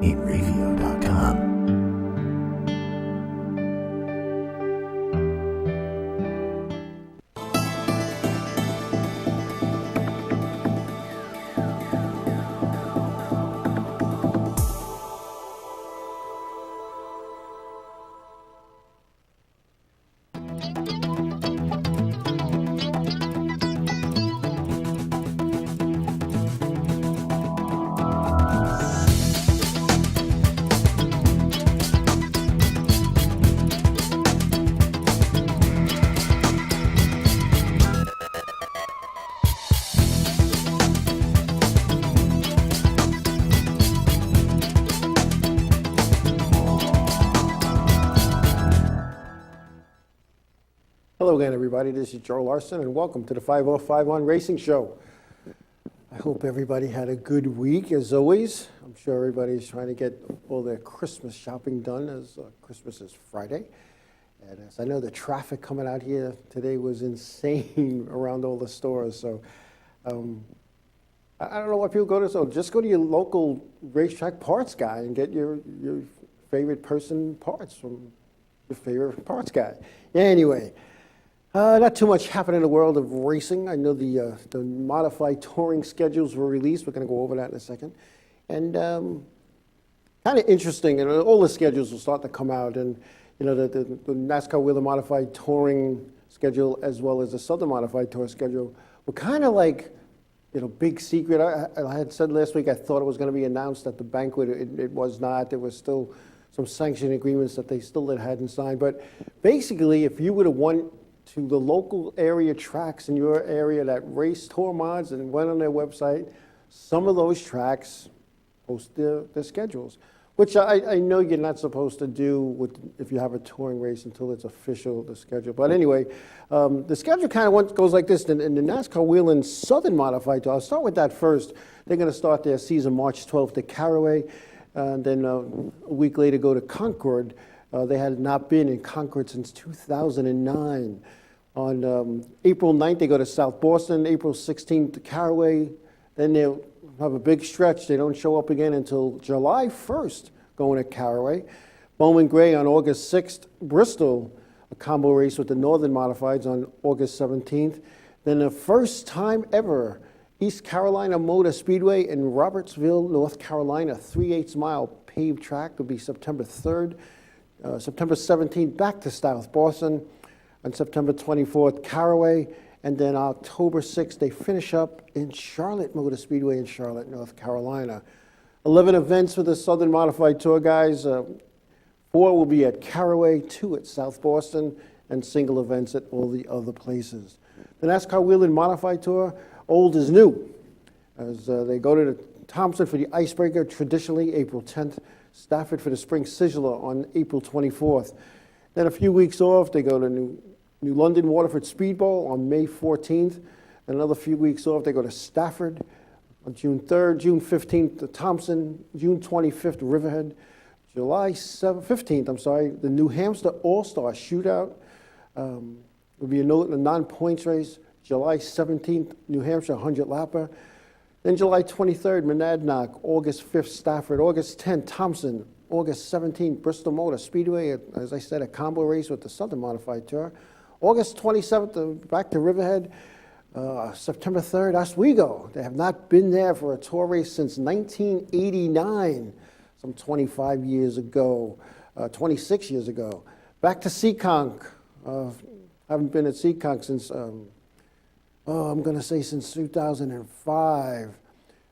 Inravio.com. Hello again, everybody. This is Joe Larsen, and welcome to the 5051 Racing Show. I hope everybody had a good week, as always. I'm sure everybody's trying to get all their Christmas shopping done, as Christmas is Friday. And as I know, the traffic coming out here today was insane around all the stores. So I don't know what people go to. So just go to your local racetrack parts guy and get your favorite person parts from your favorite parts guy. Anyway. Not too much happening in the world of racing. I know the modified touring schedules were released. We're going to go over that in a second. And kind of interesting, and all the schedules will start to come out. And, you know, the NASCAR Wheeler Modified Touring schedule as well as the Southern Modified Tour schedule were kind of like, you know, big secret. I had said last week I thought it was going to be announced at the banquet. It was not. There was still some sanction agreements that they still hadn't signed. But basically, if you would have won to the local area tracks in your area that race tour mods and went on their website, some of those tracks post their schedules, which I know you're not supposed to do if you have a touring race until it's official, the schedule. But anyway, the schedule kind of goes like this. In the NASCAR Wheeling Southern Modified Tour, I'll start with that first. They're going to start their season March 12th at Caraway, and then a week later go to Concord. They had not been in Concord since 2009. On April 9th, they go to South Boston. April 16th to Caraway. Then they'll have a big stretch. They don't show up again until July 1st, going to Caraway. Bowman Gray on August 6th. Bristol, a combo race with the Northern Modifieds on August 17th. Then the first time ever, East Carolina Motor Speedway in Robertsville, North Carolina, 3/8 mile paved track will be September 3rd. September 17th, back to South Boston. On September 24th, Caraway. And then October 6th, they finish up in Charlotte Motor Speedway in Charlotte, North Carolina. 11 events for the Southern Modified Tour guys. 4 will be at Caraway, 2 at South Boston, and single events at all the other places. The NASCAR Wheeling Modified Tour, old is new, as they go to the Thompson for the Icebreaker, traditionally April 10th, Stafford for the Spring Sizzler on April 24th. Then a few weeks off, they go to New London Waterford Speedball on May 14th. Another few weeks off, they go to Stafford on June 3rd, June 15th to Thompson, June 25th to Riverhead, July 15th, the New Hampshire All-Star Shootout will be a non-points race. July 17th, New Hampshire 100-lapper. Then July 23rd, Monadnock, August 5th, Stafford, August 10th, Thompson, August 17th, Bristol Motor Speedway, as I said, a combo race with the Southern Modified Tour. August 27th, back to Riverhead. September 3rd, Oswego. They have not been there for a tour race since 1989, some 25 years ago, 26 years ago. Back to Seekonk. Haven't been at Seekonk since, I'm going to say since 2005.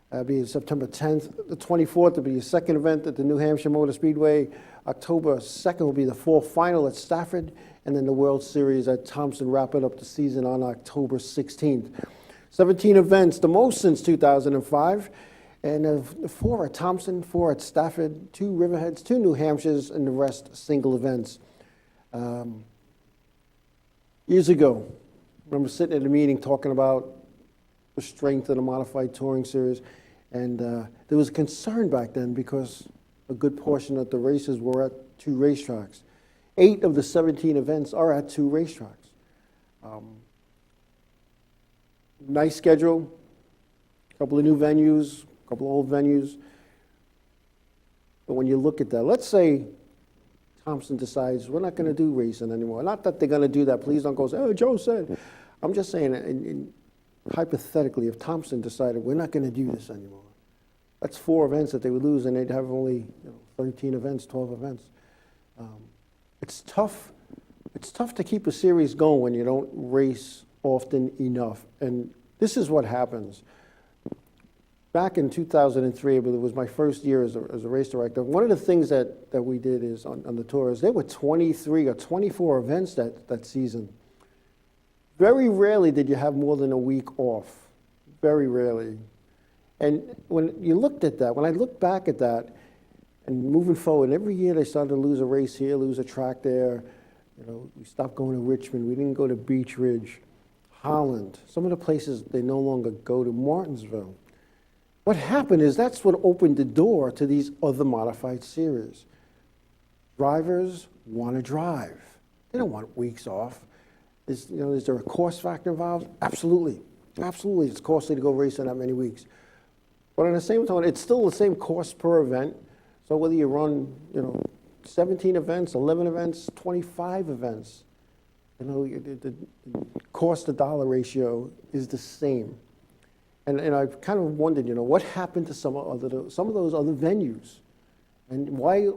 That'll be September 10th. The 24th will be a second event at the New Hampshire Motor Speedway. October 2nd will be the fall final at Stafford, and then the World Series at Thompson, wrapping up the season on October 16th. 17 events, the most since 2005, and 4 at Thompson, 4 at Stafford, 2 Riverheads, 2 New Hampshires, and the rest single events. Years ago, I remember sitting at a meeting talking about the strength of the modified touring series, and there was concern back then because a good portion of the races were at 2 racetracks. 8 of the 17 events are at 2 racetracks. Nice schedule, a couple of new venues, a couple of old venues. But when you look at that, let's say Thompson decides we're not going to do racing anymore. Not that they're going to do that. Please don't go say, oh, Joe said. I'm just saying, hypothetically, if Thompson decided we're not going to do this anymore, that's 4 events that they would lose, and they'd have only 13 events, 12 events. It's tough. It's tough to keep a series going when you don't race often enough. And this is what happens. Back in 2003, I believe it was my first year as a race director, one of the things that we did is on the tours, there were 23 or 24 events that season. Very rarely did you have more than a week off. Very rarely. And when you looked at that, when I look back at that, and moving forward, every year they started to lose a race here, lose a track there. We stopped going to Richmond. We didn't go to Beach Ridge, Holland. Some of the places they no longer go to, Martinsville. What happened is that's what opened the door to these other modified series. Drivers want to drive. They don't want weeks off. Is there a cost factor involved? Absolutely. Absolutely. It's costly to go racing that many weeks. But at the same time, it's still the same cost per event. So whether you run, 17 events, 11 events, 25 events, the cost to dollar ratio is the same. And I've kind of wondered, what happened to some of those other venues? And why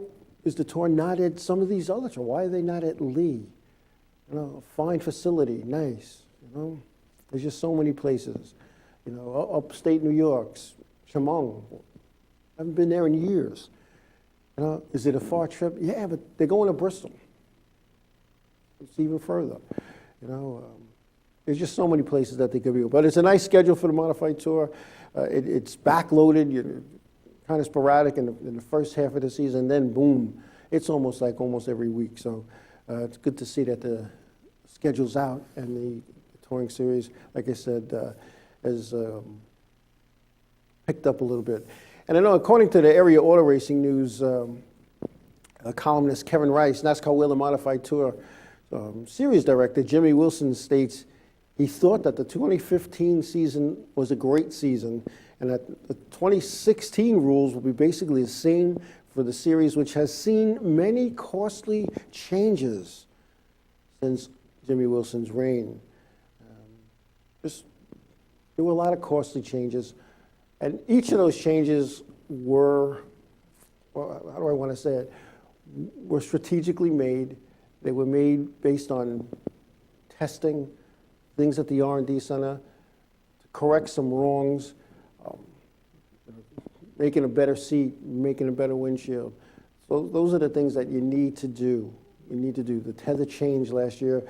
is the tour not at some of these other tours? Why are they not at Lee? A fine facility, nice. There's just so many places. Upstate New York's, Chemung. Haven't been there in years. Is it a far trip? Yeah, but they're going to Bristol. It's even further. There's just so many places that they could be. But it's a nice schedule for the modified tour. It's backloaded, kind of sporadic in the first half of the season. Then boom, it's almost every week. So it's good to see that the schedule's out and the touring series, like I said, has picked up a little bit. And I know, according to the area auto racing news columnist Kevin Rice, NASCAR Wheel and Modified Tour series director Jimmy Wilson states he thought that the 2015 season was a great season and that the 2016 rules will be basically the same for the series, which has seen many costly changes since Jimmy Wilson's reign. There were a lot of costly changes, and each of those changes were, how do I want to say it, were strategically made. They were made based on testing, things at the R&D center, to correct some wrongs, making a better seat, making a better windshield. So those are the things that you need to do. The tether change last year.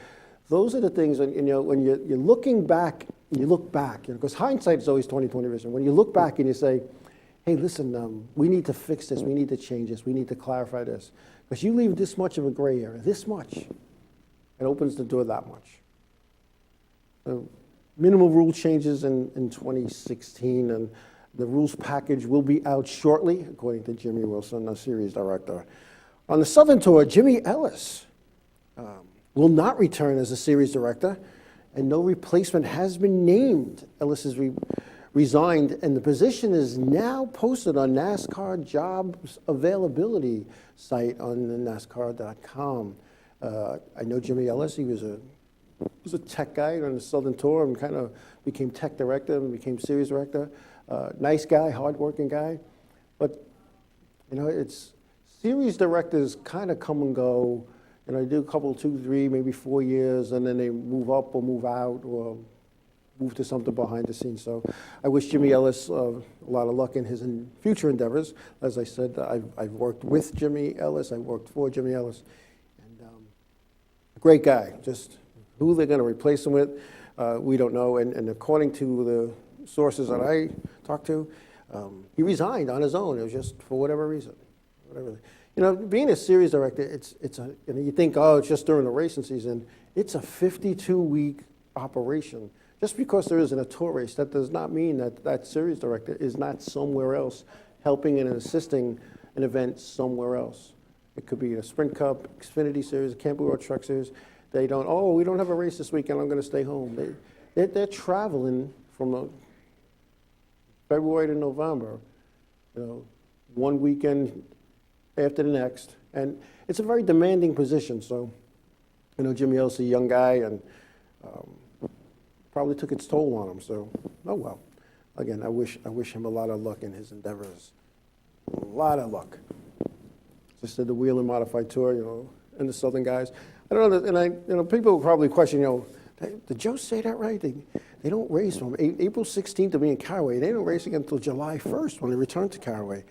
Those are the things, when you're looking back, you look back, because hindsight is always 20/20 vision. When you look back and you say, hey, listen, we need to fix this, we need to change this, we need to clarify this. Because you leave this much of a gray area, this much, it opens the door that much. So minimal rule changes in 2016, and the rules package will be out shortly, according to Jimmy Wilson, the series director. On the Southern Tour, Jimmy Ellis will not return as a series director, and no replacement has been named. Ellis has resigned, and the position is now posted on NASCAR jobs availability site on the Nascar.com. I know Jimmy Ellis. He was a tech guy on the Southern Tour and kind of became tech director and became series director. Nice guy, hardworking guy. But, it's series directors kind of come and go. They do a couple, 2, 3, maybe 4 years, and then they move up or move out or move to something behind the scenes. So I wish Jimmy Ellis a lot of luck in his future endeavors. As I said, I've worked with Jimmy Ellis. I worked for Jimmy Ellis. And a great guy. Just who they're going to replace him with, we don't know. And according to the sources that I talked to, he resigned on his own. It was just for whatever reason. Being a series director, you think, it's just during the racing season. It's a 52-week operation. Just because there isn't a tour race, that does not mean that series director is not somewhere else helping and assisting an event somewhere else. It could be a Sprint Cup, Xfinity Series, Camping World Truck Series. We don't have a race this weekend, I'm going to stay home. They're traveling from February to November. One weekend after the next. And it's a very demanding position. So, Jimmy Hill's a young guy, and probably took its toll on him. So, oh well. Again, I wish him a lot of luck in his endeavors. A lot of luck. Just did the Wheel and Modified Tour, and the Southern guys. I don't know, and people will probably question, did Joe say that right? They don't race from April 16th to be in Caraway. They don't race again until July 1st when they return to Caraway.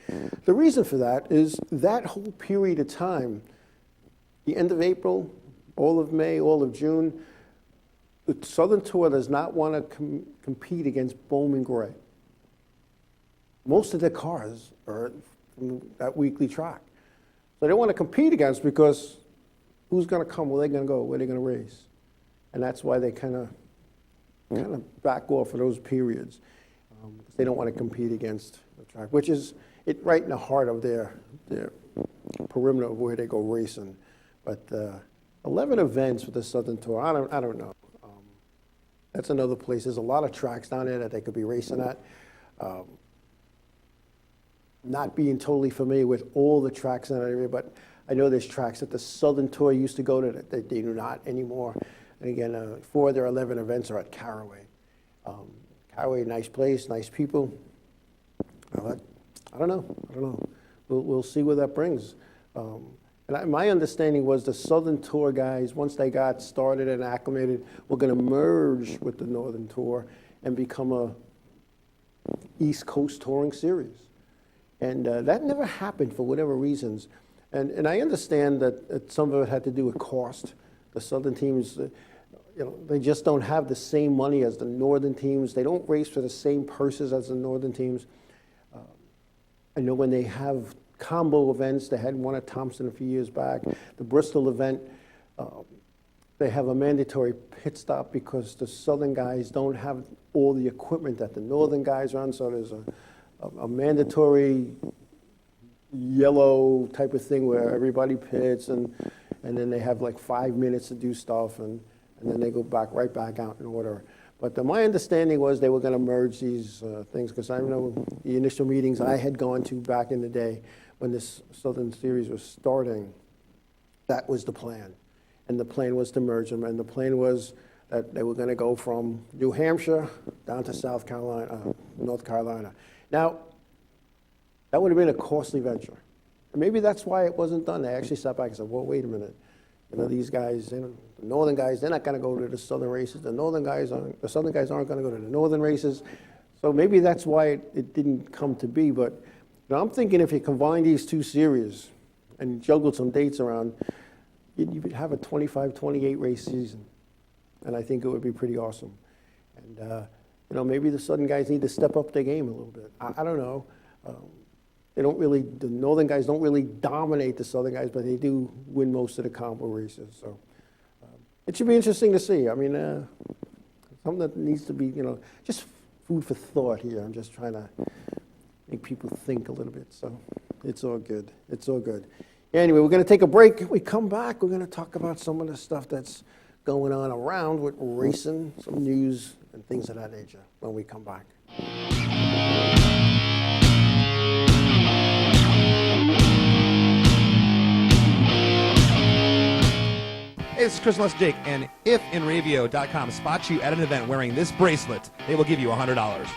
The reason for that is that whole period of time, the end of April, all of May, all of June, the Southern Tour does not want to compete against Bowman Gray. Most of their cars are from that weekly track. So they want to compete against, because who's going to come? Where are they going to go? Where are they going to race? And that's why they kind of back off for those periods. Because they don't want to compete against the track, which is right in the heart of their perimeter of where they go racing. But 11 events with the Southern Tour, I don't know. That's another place. There's a lot of tracks down there that they could be racing at. Not being totally familiar with all the tracks in that area, but I know there's tracks that the Southern Tour used to go to that they do not anymore. And again, 4 of their 11 events are at Caraway. Caraway, nice place, nice people. I don't know. We'll see where that brings. My understanding was the Southern Tour guys, once they got started and acclimated, were going to merge with the Northern Tour and become a East Coast touring series. And that never happened for whatever reasons. And I understand that some of it had to do with cost. The Southern teams, they just don't have the same money as the Northern teams. They don't race for the same purses as the Northern teams. I know when they have combo events, they had one at Thompson a few years back. The Bristol event, they have a mandatory pit stop because the Southern guys don't have all the equipment that the Northern guys run. So there's a mandatory yellow type of thing where everybody pits, and then they have like 5 minutes to do stuff, and then they go right back out in order. But my understanding was they were going to merge these things, because I know the initial meetings I had gone to back in the day when this Southern Series was starting, that was the plan. And the plan was to merge them, and the plan was that they were going to go from New Hampshire down to North Carolina. Now, that would have been a costly venture. And maybe that's why it wasn't done. They actually sat back and said, well, wait a minute. These guys, the Northern guys, they're not going to go to the Southern races. The Southern guys aren't going to go to the Northern races. So maybe that's why it didn't come to be. But I'm thinking if you combine these two series and juggled some dates around, you could have a 25, 28 race season. And I think it would be pretty awesome. And, maybe the Southern guys need to step up their game a little bit. I don't know. The Northern guys don't really dominate the Southern guys, but they do win most of the combo races. So it should be interesting to see. I mean, something that needs to be, just food for thought here. I'm just trying to make people think a little bit. So it's all good. It's all good. Anyway, we're going to take a break. When we come back, we're going to talk about some of the stuff that's going on around with racing, some news and things of that nature when we come back. Hey, this is Chris Les Jake, and if Inravio.com spots you at an event wearing this bracelet, they will give you $100.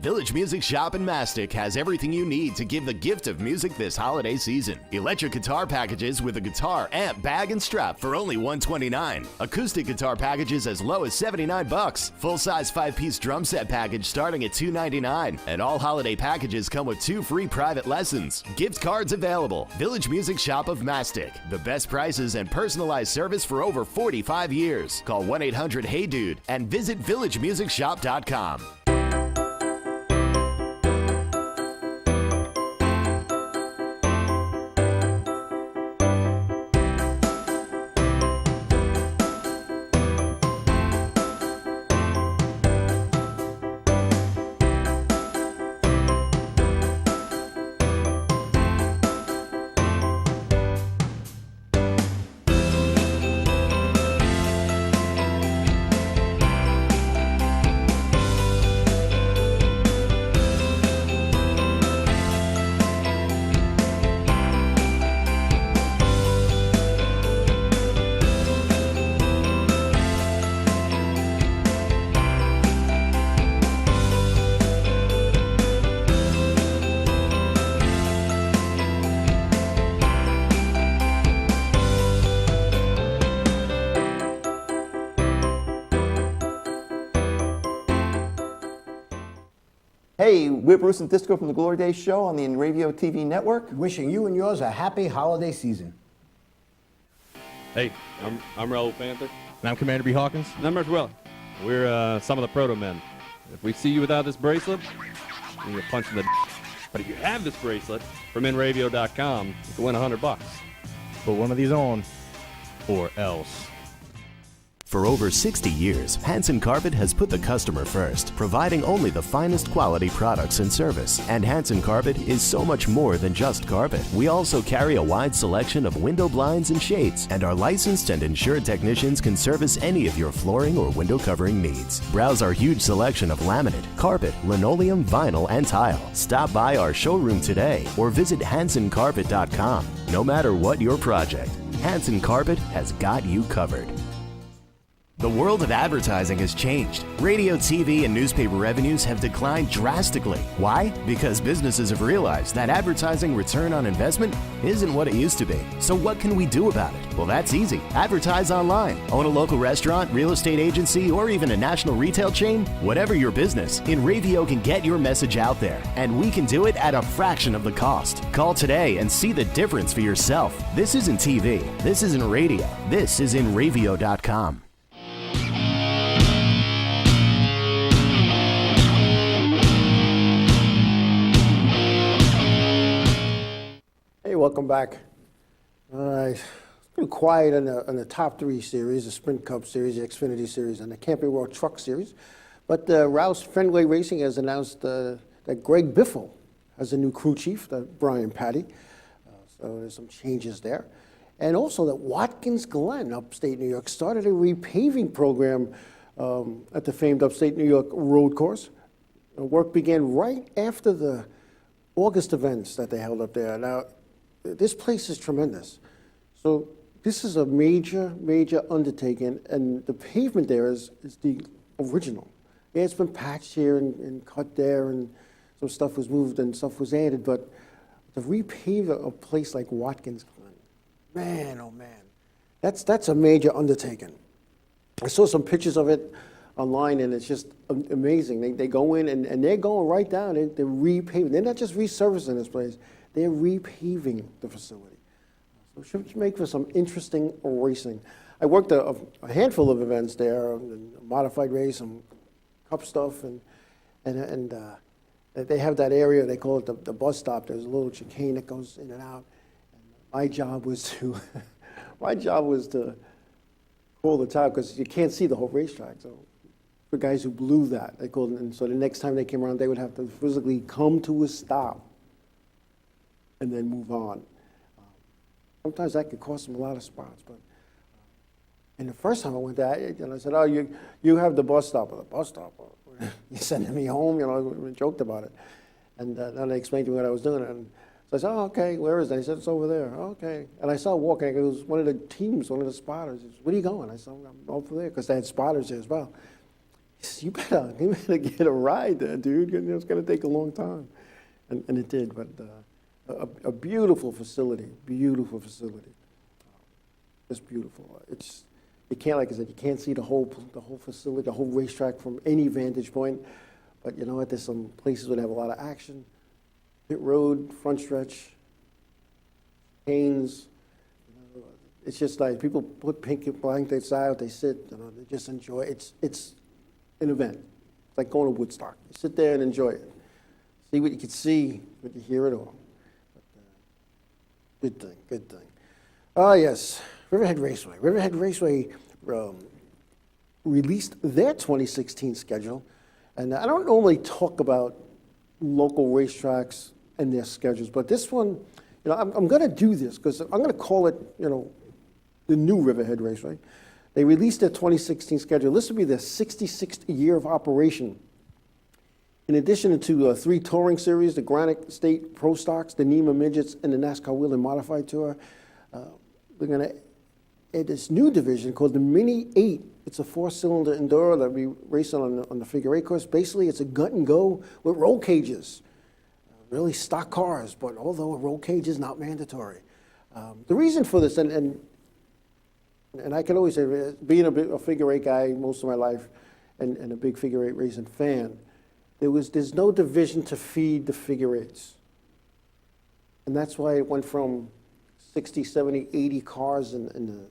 Village Music Shop in Mastic has everything you need to give the gift of music this holiday season. Electric guitar packages with a guitar, amp, bag, and strap for only $129. Acoustic guitar packages as low as $79. Full-size 5-piece drum set package starting at $299. And all holiday packages come with 2 free private lessons. Gift cards available. Village Music Shop of Mastic. The best prices and personalized service for over 45 years. Call 1-800-HEY-DUDE and visit villagemusicshop.com. Hey, we're Bruce and Disco from the Glory Days Show on the Inravio TV network. Wishing you and yours a happy holiday season. Hey, I'm Raul Panther. And I'm Commander B. Hawkins. And I'm Russ Weller. We're some of the proto men. If we see you without this bracelet, you're punching the But if you have this bracelet from Inravio.com, you can win $100. Put one of these on, or else. For over 60 years, Hanson Carpet has put the customer first, providing only the finest quality products and service. And Hanson Carpet is so much more than just carpet. We also carry a wide selection of window blinds and shades, and our licensed and insured technicians can service any of your flooring or window covering needs. Browse our huge selection of laminate, carpet, linoleum, vinyl, and tile. Stop by our showroom today or visit HansonCarpet.com. No matter what your project, Hanson Carpet has got you covered. The world of advertising has changed. Radio, TV, and newspaper revenues have declined drastically. Why? Because businesses have realized that advertising return on investment isn't what it used to be. So what can we do about it? Well, that's easy. Advertise online. Own a local restaurant, real estate agency, or even a national retail chain? Whatever your business, Inravio can get your message out there. And we can do it at a fraction of the cost. Call today and see the difference for yourself. This isn't TV. This isn't radio. This is Inravio.com. Hey, welcome back. It's been quiet on the top three series, the Sprint Cup Series, the Xfinity Series, and the Camping World Truck Series. But Rouse Fenway Racing has announced that Greg Biffle has a new crew chief, Brian Patty. So there's some changes there. And also that Watkins Glen, upstate New York, started a repaving program at the famed upstate New York road course. Work began right after the August events that they held up there. Now, this place is tremendous. So this is a major, major undertaking, and the pavement there is the original. Yeah, it's been patched here and cut there, and some stuff was moved and stuff was added, but to repave a place like Watkins Glen, man, oh man, that's a major undertaking. I saw some pictures of it online, and it's just amazing. They go in, and they're going right down, they're repaving. They're not just resurfacing this place, they're repaving the facility. So it should make for some interesting racing. I worked a handful of events there, a modified race, some cup stuff, and they have that area, they call it the bus stop. There's a little chicane that goes in and out. And my job was to, call the time, because you can't see the whole racetrack. So for guys who blew that, they called it, and so the next time they came around, they would have to physically come to a stop and then move on. Sometimes that could cost them a lot of spots, but and the first time I went there, I said, "Oh, you have the bus stop." Or the bus stop? You're sending me home? We joked about it, and then they explained to me what I was doing, and so I said, "Oh, okay, where is it?" He said, "It's over there." Okay, and I saw walking. It was one of the teams, one of the spotters. He said, "Where are you going?" I said, "I'm over there," because they had spotters there as well. He said, you better get a ride there, dude. It's going to take a long time, and it did, but. A beautiful facility, just beautiful. You can't, like I said, you can't see the whole facility, the whole racetrack from any vantage point. But you know what? There's some places where they have a lot of action. Pit road, front stretch, canes. It's just like people put pink blankets out. They sit. They just enjoy. It's an event. It's like going to Woodstock. You sit there and enjoy it. See what you can see, but you hear it all. Good thing. Oh, yes, Riverhead Raceway. Riverhead Raceway released their 2016 schedule. And I don't normally talk about local racetracks and their schedules, but this one, I'm going to do this because I'm going to call it, the new Riverhead Raceway. They released their 2016 schedule. This will be their 66th year of operation. In addition to 3 touring series, the Granite State Pro Stocks, the NEMA Midgets, and the NASCAR Wheel and Modified Tour, we're going to add this new division called the Mini 8. It's a 4-cylinder Enduro that we race on the figure 8 course. Basically, it's a gut and go with roll cages. Really stock cars, but although a roll cage is not mandatory. The reason for this, and I can always say, being a figure 8 guy most of my life and a big figure 8 racing fan, there's no division to feed the figure eights. And that's why it went from 60, 70, 80 cars in the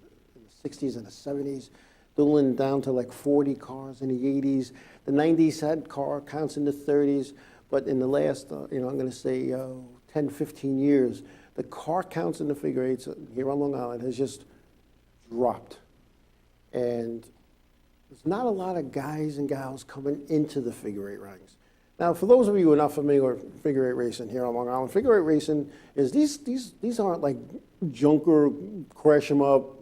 60s and the 70s, dwindling down to like 40 cars in the 80s. The 90s had car counts in the 30s, but in the last, I'm going to say 10, 15 years, the car counts in the figure eights here on Long Island has just dropped. And there's not a lot of guys and gals coming into the figure eight ranks. Now, for those of you who are not familiar with figure eight racing here on Long Island, figure eight racing is these aren't like junker, crash them up,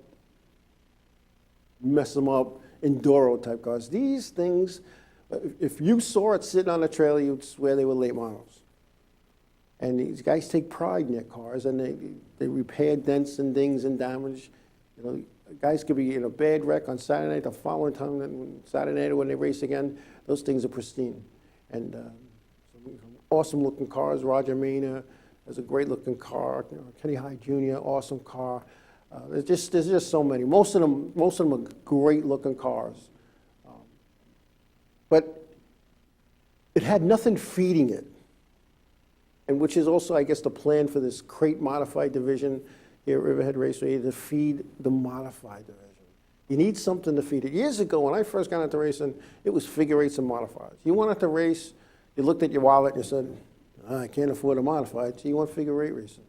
mess them up, enduro type cars. These things, if you saw it sitting on a trailer, you'd swear they were late models. And these guys take pride in their cars, and they repair dents and dings and damage. Guys could be in a bad wreck on Saturday night. The following time, Saturday night when they race again, those things are pristine. And some awesome looking cars. Roger Mena has a great looking car. Kenny Hyde Jr., awesome car. There's just so many. Most of them are great looking cars. But it had nothing feeding it. And which is also, I guess, the plan for this crate modified division here at Riverhead Raceway, to feed the modified division. You need something to feed it. Years ago, when I first got into racing, it was figure eights and modifieds. You wanted to race, you looked at your wallet and you said, I can't afford a modified, so you want figure eight racing.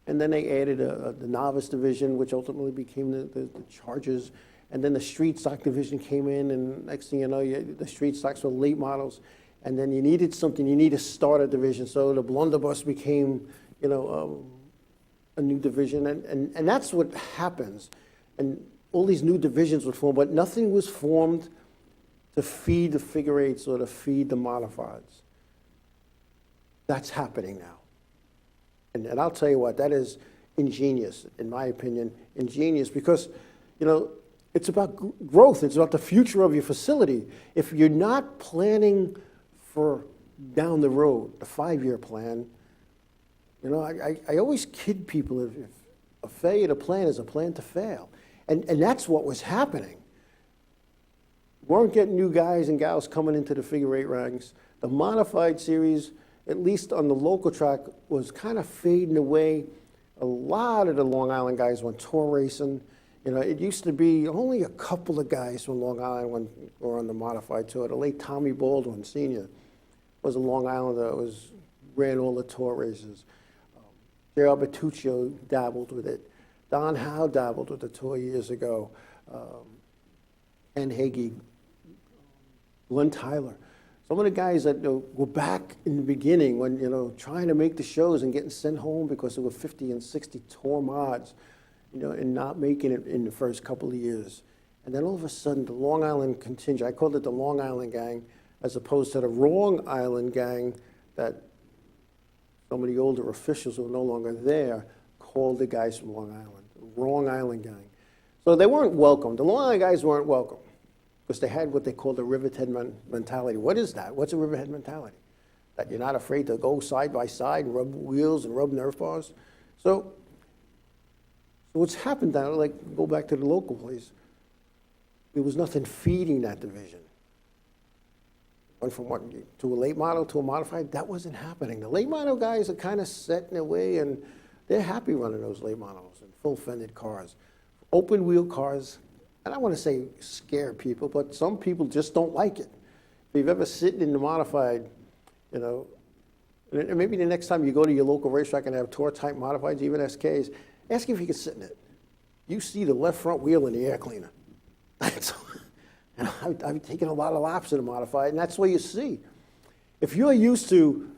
And then they added the novice division, which ultimately became the Chargers. And then the street stock division came in, and next thing you know, the street stocks were late models. And then you needed something, you need a starter division. So the blunderbuss became, a new division. And that's what happens. And all these new divisions would form, but nothing was formed to feed the figure eights or to feed the modifieds. That's happening now. And I'll tell you what, that is ingenious, in my opinion, ingenious, because, it's about growth. It's about the future of your facility. If you're not planning for down the road, the 5-year plan, I always kid people, if a failure to plan is a plan to fail. And that's what was happening. We weren't getting new guys and gals coming into the figure eight ranks. The modified series, at least on the local track, was kind of fading away. A lot of the Long Island guys went tour racing. It used to be only a couple of guys from Long Island were on the modified tour. The late Tommy Baldwin, Sr., was a Long Islander that ran all the tour races. J.R. Bertuccio dabbled with it. Don Howe dabbled with the tour years ago. Ken Hagee, Glenn Tyler. Some of the guys that were back in the beginning when, trying to make the shows and getting sent home because there were 50 and 60 tour mods, and not making it in the first couple of years. And then all of a sudden, the Long Island contingent, I called it the Long Island gang, as opposed to the Wrong Island gang that some of the older officials who are no longer there called the guys from Long Island, the Wrong Island gang. So they weren't welcome. The Long Island guys weren't welcome because they had what they called a Riverhead mentality. What is that? What's a Riverhead mentality? That you're not afraid to go side by side and rub wheels and rub Nerf bars? So what's happened now, go back to the local place, there was nothing feeding that division. Went from to a late model to a modified, that wasn't happening. The late model guys are kind of set in their way, and they're happy running those late models and full-fended cars. Open wheel cars, and I want to say scare people, but some people just don't like it. If you've ever sitting in the modified, and maybe the next time you go to your local racetrack and have tour-type modifieds, even SKs, ask if you can sit in it. You see the left front wheel in the air cleaner. And I've taken a lot of laps in a modified, and that's what you see. If you're used to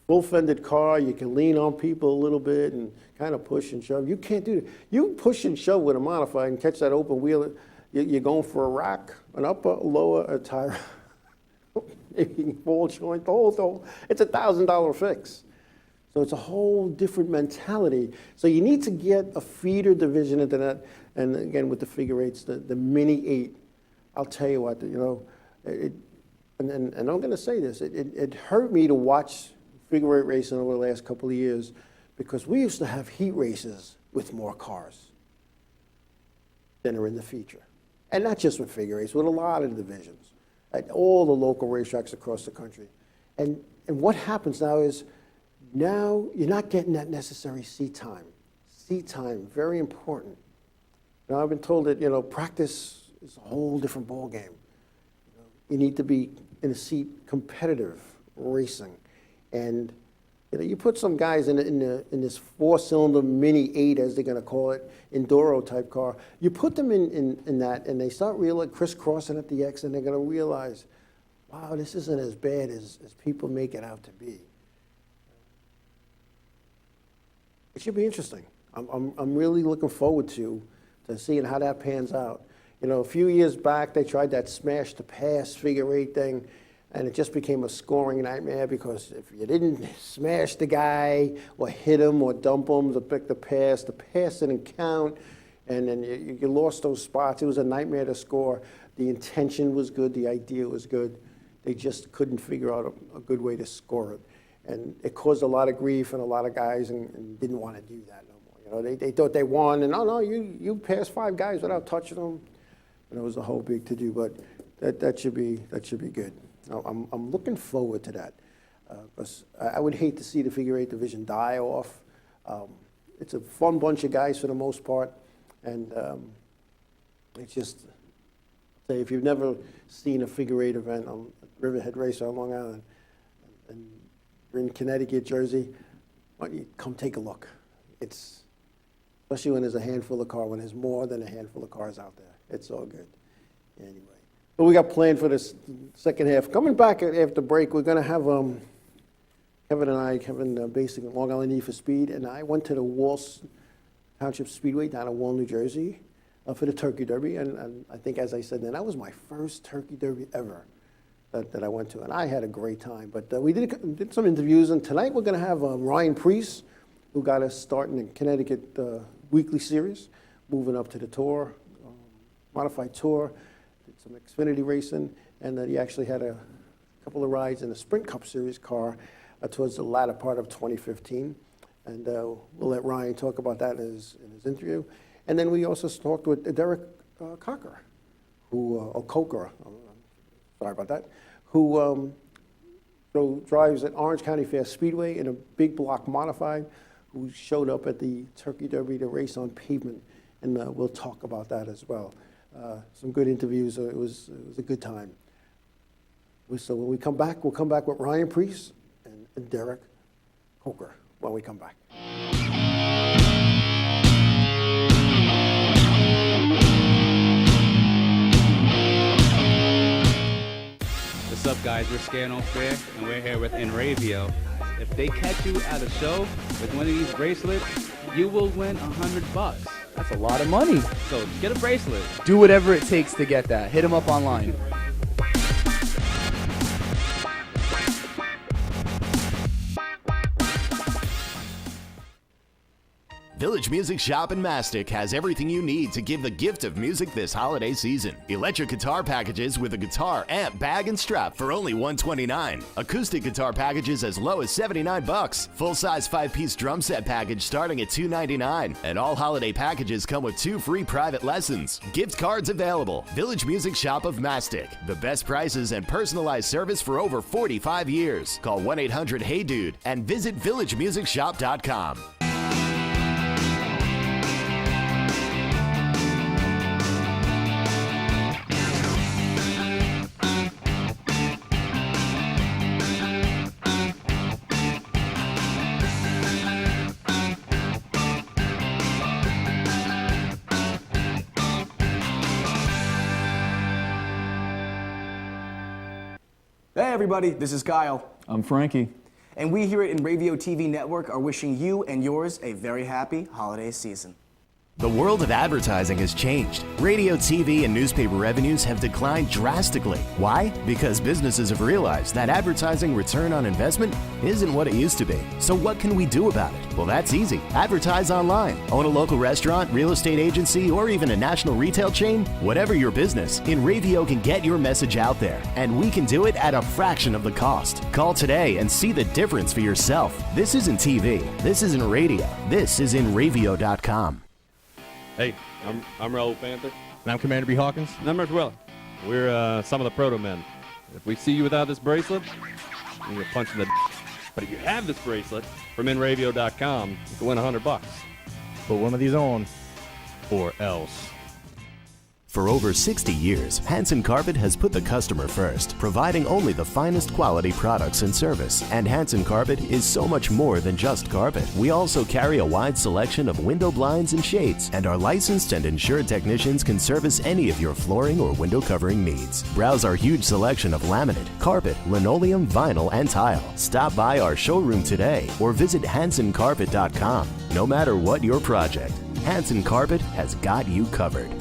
full-fended car, you can lean on people a little bit and kind of push and shove. You can't do that. You push and shove with a modified and catch that open wheel, you're going for a rack, an upper, lower, a tire, maybe ball joint, the whole thing. It's a $1,000 fix. So it's a whole different mentality. So you need to get a feeder division into that. And again, with the figure eights, the mini eight, I'll tell you what, and I'm going to say this, it hurt me to watch figure eight racing over the last couple of years because we used to have heat races with more cars than are in the feature. And not just with figure eights, with a lot of divisions. at all the local racetracks across the country. And what happens now is, now you're not getting that necessary seat time. Seat time, very important. Now, I've been told that, practice is a whole different ballgame. You need to be in a seat competitive racing. And you put some guys in this four-cylinder Mini 8, as they're going to call it, Enduro type car. You put them in that, and they start crisscrossing at the X, and they're going to realize, wow, this isn't as bad as people make it out to be. It should be interesting. I'm really looking forward to seeing how that pans out. A few years back, they tried that smash to pass figure 8 thing, and it just became a scoring nightmare, because if you didn't smash the guy or hit him or dump him to pick the pass didn't count, and then you lost those spots. It was a nightmare to score. The intention was good. The idea was good. They just couldn't figure out a good way to score it. And it caused a lot of grief, and a lot of guys and didn't want to do that no more. They thought they won, and no, you passed 5 guys without touching them. And it was a whole big to-do, but that should be good. I'm looking forward to that, because I would hate to see the figure 8 division die off. It's a fun bunch of guys for the most part, and it's just, say, if you've never seen a figure 8 event on Riverhead Racer on Long Island, and you're in Connecticut, Jersey, why don't you come take a look? It's, especially when there's a handful of cars, when there's more than a handful of cars out there. It's all good. Anyway, what we got planned for this second half. Coming back after break, we're going to have Kevin based in Long Island Need for Speed, and I went to the Walsh Township Speedway down in Wall, New Jersey, for the Turkey Derby, and I think, as I said then, that was my first Turkey Derby ever that I went to, and I had a great time. But we did some interviews, and tonight we're going to have Ryan Priest, who got us starting the Connecticut weekly series, moving up to the Tour, Modified Tour, did some Xfinity racing, and that he actually had a couple of rides in the Sprint Cup Series car towards the latter part of 2015. And we'll let Ryan talk about that in his interview. And then we also talked with Derek Cocker, Coker, sorry about that, who drives at Orange County Fair Speedway in a big block modified, who showed up at the Turkey Derby to race on pavement. And we'll talk about that as well. Some good interviews. It was a good time. So when we come back, we'll come back with Ryan Priest and Derek Coker when we come back. What's up, guys? We're Scano Fair, and we're here with Inravio. If they catch you at a show with one of these bracelets, you will win $100. That's a lot of money. So get a bracelet. Do whatever it takes to get that. Hit them up online. Village Music Shop in Mastic has everything you need to give the gift of music this holiday season. Electric guitar packages with a guitar, amp, bag, and strap for only $129. Acoustic guitar packages as low as $79. Full-size 5-piece drum set package starting at $299. And all holiday packages come with 2 free private lessons. Gift cards available. Village Music Shop of Mastic. The best prices and personalized service for over 45 years. Call 1-800-HEY-DUDE and visit villagemusicshop.com. Hey everybody, this is Kyle. I'm Frankie. And we here at Inravio TV Network are wishing you and yours a very happy holiday season. The world of advertising has changed. Radio, TV, and newspaper revenues have declined drastically. Why? Because businesses have realized that advertising return on investment isn't what it used to be. So what can we do about it? Well, that's easy. Advertise online. Own a local restaurant, real estate agency, or even a national retail chain? Whatever your business, Inravio can get your message out there, and we can do it at a fraction of the cost. Call today and see the difference for yourself. This isn't TV. This isn't radio. This is Inravio.com. Hey, I'm Raul Panther. And I'm Commander B. Hawkins. And I'm Rich Weller. We're some of the proto men. If we see you without this bracelet, you're punching the But if you have this bracelet from Inravio.com, you can win $100. Put one of these on, or else. For over 60 years, Hanson Carpet has put the customer first, providing only the finest quality products and service. And Hanson Carpet is so much more than just carpet. We also carry a wide selection of window blinds and shades, and our licensed and insured technicians can service any of your flooring or window covering needs. Browse our huge selection of laminate, carpet, linoleum, vinyl, and tile. Stop by our showroom today or visit HansonCarpet.com. No matter what your project, Hanson Carpet has got you covered.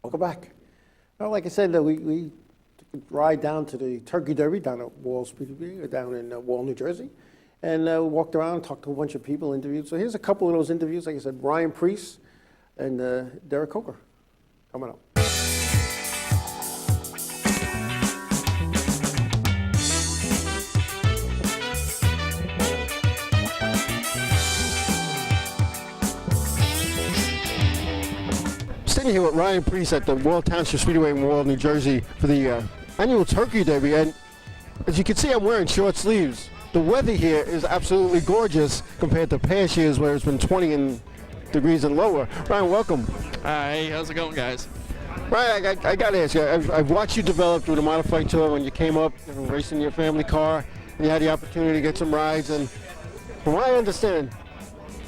Welcome back. Well, like I said, we took a ride down to the Turkey Derby down at Wall Speedway, down in Wall, New Jersey, and walked around, talked to a bunch of people, interviewed. So here's a couple of those interviews. Like I said, Ryan Preece and Derek Coker coming up. Here with Ryan Preece at the Wall Township Speedway in Wall, New Jersey for the annual Turkey Derby. And as you can see, I'm wearing short sleeves. The weather here is absolutely gorgeous compared to past years where it's been 20 degrees and lower. Ryan, welcome. Hi, how's it going, guys? Ryan, I got to ask you, I've watched you develop through the Modified Tour when you came up, racing your family car, and you had the opportunity to get some rides. And from what I understand,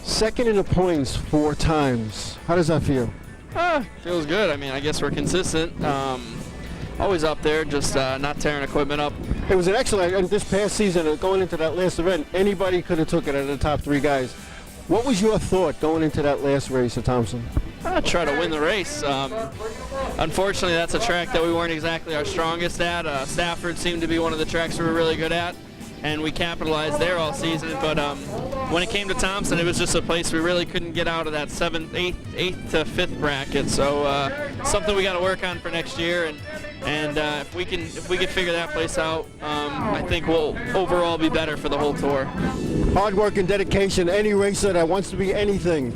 second in the points 4 times. How does that feel? Feels good. I mean, I guess we're consistent. Always up there, just not tearing equipment up. It was an excellent, and this past season, going into that last event, anybody could have took it out of the top 3 guys. What was your thought going into that last race at Thompson? Try to win the race. Unfortunately, that's a track that we weren't exactly our strongest at. Stafford seemed to be one of the tracks we were really good at, and we capitalized there all season. But when it came to Thompson, it was just a place we really couldn't get out of that 8th to 5th bracket. So something we got to work on for next year, and if we can figure that place out, I think we'll overall be better for the whole tour. Hard work and dedication. Any racer that wants to be anything,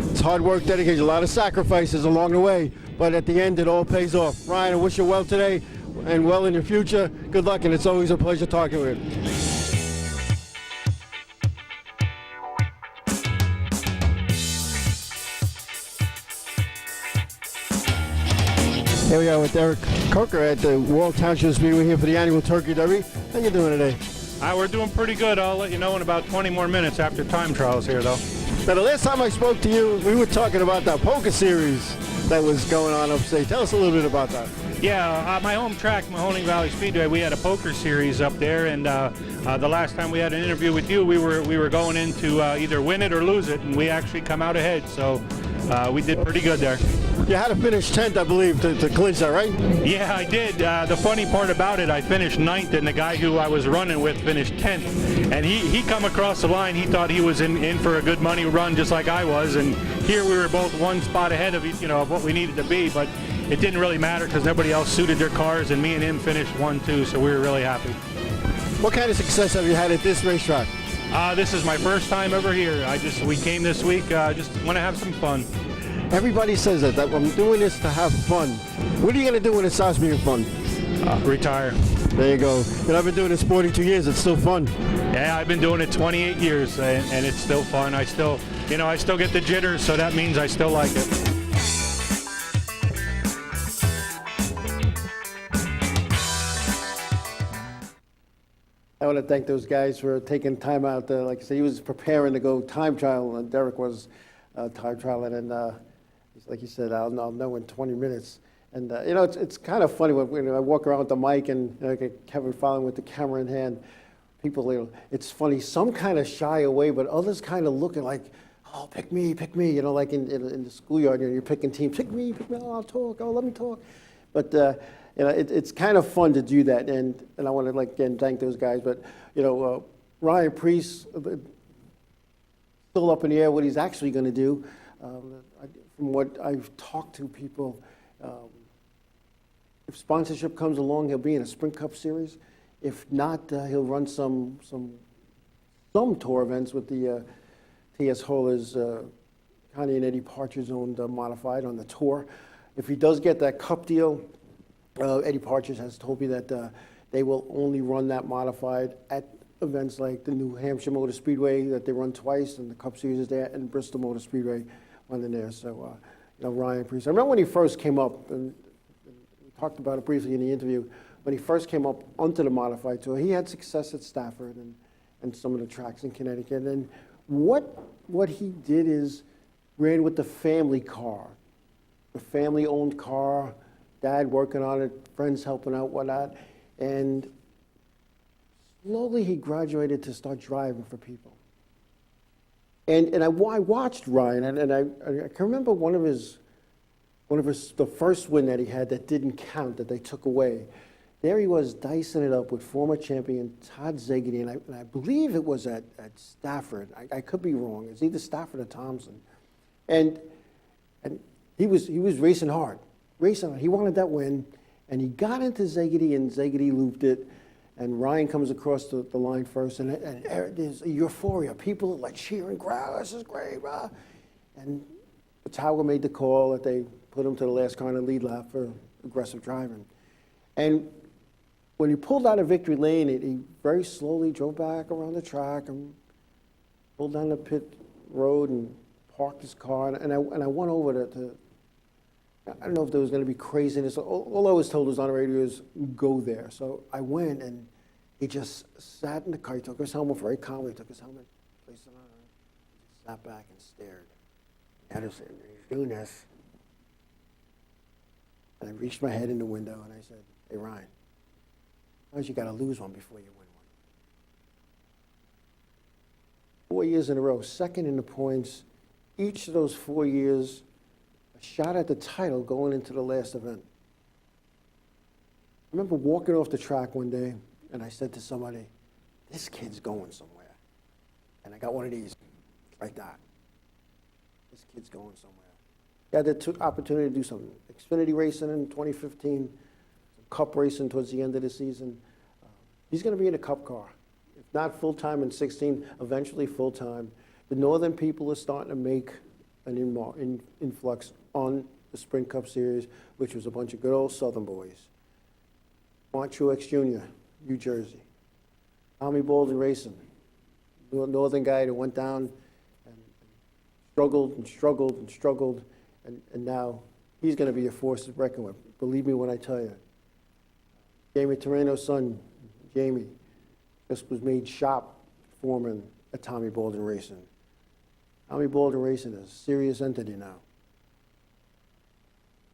it's hard work, dedication, a lot of sacrifices along the way, but at the end it all pays off. Ryan, I wish you well today and well in the future. Good luck, and it's always a pleasure talking with you. Here we are with Derek Coker at the Wall Township Speedway here for the annual Turkey Derby. How you doing today? We're doing pretty good. I'll let you know in about 20 more minutes after time trials here, though. Now, the last time I spoke to you, we were talking about that poker series that was going on upstate. Tell us a little bit about that. Yeah, my home track, Mahoning Valley Speedway, we had a poker series up there, and the last time we had an interview with you, we were going in to either win it or lose it, and we actually come out ahead, so we did pretty good there. You had to finish 10th, I believe, to clinch that, right? Yeah, I did. The funny part about it, I finished 9th, and the guy who I was running with finished 10th. And he come across the line. He thought he was in for a good money run, just like I was. And here we were both one spot ahead of of what we needed to be. But it didn't really matter because nobody else suited their cars, and me and him finished 1-2. So we were really happy. What kind of success have you had at this racetrack? This is my first time ever here. We came this week. Just want to have some fun. Everybody says that I'm doing this to have fun. What are you going to do when it stops being fun? Retire. There you go. And I've been doing this 42 years. It's still fun. Yeah, I've been doing it 28 years, and it's still fun. I still get the jitters, so that means I still like it. I want to thank those guys for taking time out. Like I said, he was preparing to go time trial, and Derek was time trialing, and like you said, I'll know in 20 minutes. And it's kind of funny when I walk around with the mic and I get Kevin following with the camera in hand. People, it's funny. Some kind of shy away, but others kind of looking like, oh, pick me, pick me. Like in the schoolyard, you're picking teams. Pick me. Oh, I'll talk. Oh, let me talk. But it's kind of fun to do that, and I want to again thank those guys. But Ryan Preece, still up in the air what he's actually going to do. From what I've talked to people, if sponsorship comes along, he'll be in a Sprint Cup series. If not, he'll run some tour events with the T.S. Holler's Connie and Eddie Partridge owned modified on the tour. If he does get that cup deal, Eddie Partridge has told me that they will only run that modified at events like the New Hampshire Motor Speedway that they run twice, and the Cup Series is there, and Bristol Motor Speedway when they're there. So, Ryan Priest. I remember when he first came up, and we talked about it briefly in the interview, when he first came up onto the modified tour, he had success at Stafford and some of the tracks in Connecticut. And what he did is ran with the family car, the family-owned car, dad working on it, friends helping out, whatnot. And slowly he graduated to start driving for people. And I watched Ryan, and I can remember one of his, the first win that he had that didn't count, that they took away. There he was dicing it up with former champion Todd Zegedy, and I believe it was at Stafford. I could be wrong. It's either Stafford or Thompson. And he was racing hard. He wanted that win, and he got into Zegedy, and Zegedy looped it, and Ryan comes across the line first, and there's a euphoria. People are like cheering, "Wow, this is great!" Blah. And Tower made the call that they put him to the last car in the lead lap for aggressive driving. And when he pulled out of victory lane, he very slowly drove back around the track and pulled down the pit road and parked his car. And I went over to I don't know if there was going to be craziness. All I was told was on the radio is go there. So I went, and he just sat in the car. He took his helmet very calmly. He took his helmet, placed it on, sat back and stared. Anderson, he's doing this. And I reached my head in the window, and I said, "Hey, Ryan, sometimes you got to lose one before you win one." 4 years in a row, second in the points. Each of those 4 years, a shot at the title going into the last event. I remember walking off the track one day, and I said to somebody, "This kid's going somewhere." And I got one of these, like that. This kid's going somewhere. He had the opportunity to do some Xfinity racing in 2015, some Cup racing towards the end of the season. He's going to be in a Cup car. If not full-time in 16, eventually full-time. The Northern people are starting to make an influx on the Sprint Cup Series, which was a bunch of good old Southern boys. Mark Truex Jr., New Jersey. Tommy Bolden Racing, Northern guy that went down and struggled and struggled and struggled, and now he's going to be a force to reckon with. Believe me when I tell you. Jamie Torino's son, Jamie, just was made shop foreman at Tommy Bolden Racing. Tommy Bolden Racing is a serious entity now.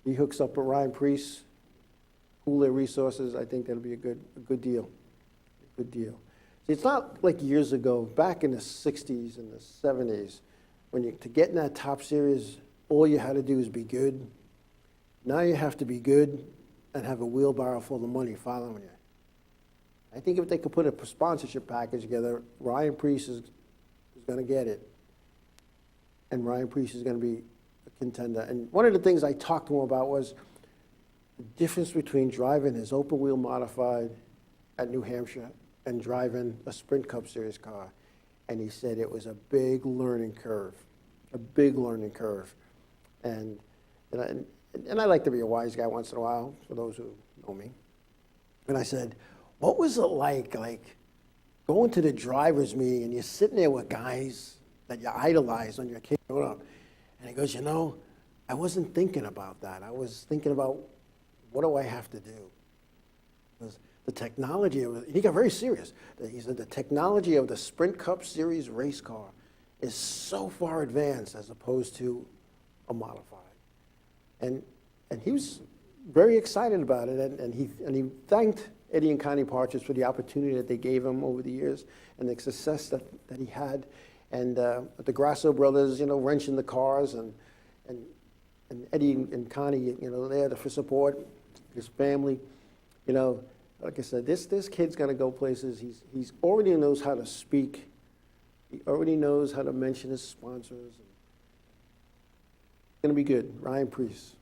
He hooks up with Ryan Priest, pool their resources. I think that'll be a good deal. A good deal. See, it's not like years ago, back in the 60s and the 70s, to get in that top series, all you had to do is be good. Now you have to be good and have a wheelbarrow full of money following you. I think if they could put a sponsorship package together, Ryan Priest is going to get it. And Ryan Priest is going to be a contender. And one of the things I talked to him about was the difference between driving his open wheel modified at New Hampshire and driving a Sprint Cup Series car. And he said it was a big learning curve, a big learning curve. And I like to be a wise guy once in a while, for those who know me. And I said, what was it like going to the driver's meeting and you're sitting there with guys that you idolize when you're a kid growing up? And he goes, I wasn't thinking about that. I was thinking about, what do I have to do? Because the technology of it, he got very serious. He said the technology of the Sprint Cup Series race car is so far advanced as opposed to a modified. And he was very excited about it, and he thanked Eddie and Connie Partridge for the opportunity that they gave him over the years and the success that he had. And the Grasso brothers, wrenching the cars, and Eddie and Connie, there for support, his family. Like I said, this kid's going to go places. He's already knows how to speak. He already knows how to mention his sponsors. It's going to be good. Ryan Priest.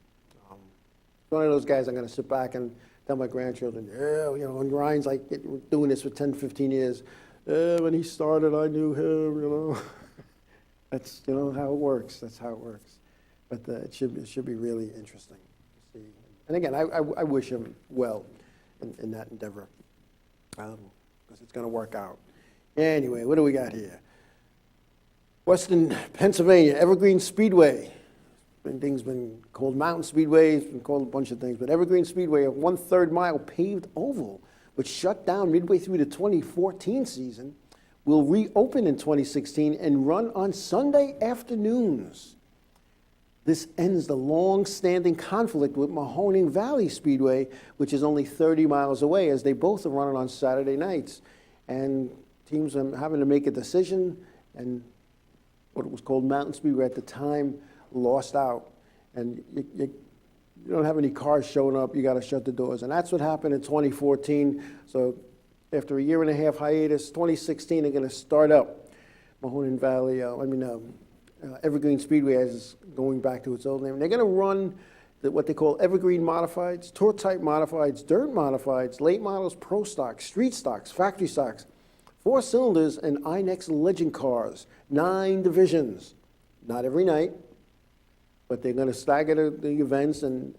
One of those guys I'm going to sit back and tell my grandchildren, and Ryan's like doing this for 10, 15 years. When he started, I knew him, That's, you know, how it works. That's how it works. But it should be really interesting to see. And again, I wish him well in that endeavor, because it's going to work out. Anyway, what do we got here? Western Pennsylvania, Evergreen Speedway. Things been called Mountain Speedway, it's been called a bunch of things, but Evergreen Speedway, a 1/3 mile paved oval, which shut down midway through the 2014 season, will reopen in 2016 and run on Sunday afternoons. This ends the long-standing conflict with Mahoning Valley Speedway, which is only 30 miles away, as they both are running on Saturday nights. And teams are having to make a decision, and what was called Mountain Speedway at the time lost out. And you don't have any cars showing up, you got to shut the doors. And that's what happened in 2014. So after a 1.5 year hiatus, 2016, they're going to start up Mahoning Valley, Evergreen Speedway is going back to its old name. They're going to run what they call Evergreen Modifieds, Tour-Type Modifieds, Dirt Modifieds, Late Models, Pro Stocks, Street Stocks, Factory Stocks, 4 cylinders, and INEX Legend cars, 9 divisions. Not every night, but they're going to stagger the events, and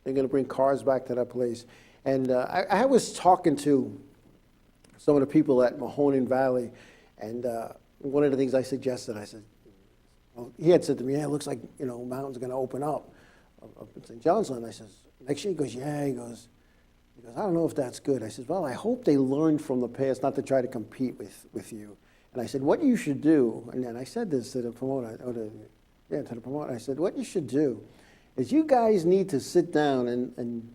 they're going to bring cars back to that place. And I was talking to some of the people at Mahoning Valley, and one of the things I suggested, I said, well, he had said to me, yeah, it looks like, you know, Mountain's going to open up in St. John's Land. I says, next year? He goes, yeah. He goes, I don't know if that's good. I said, well, I hope they learned from the past not to try to compete with you. And I said, what you should do, and then I said this to the promoter, to the promoter, I said, what you should do is you guys need to sit down and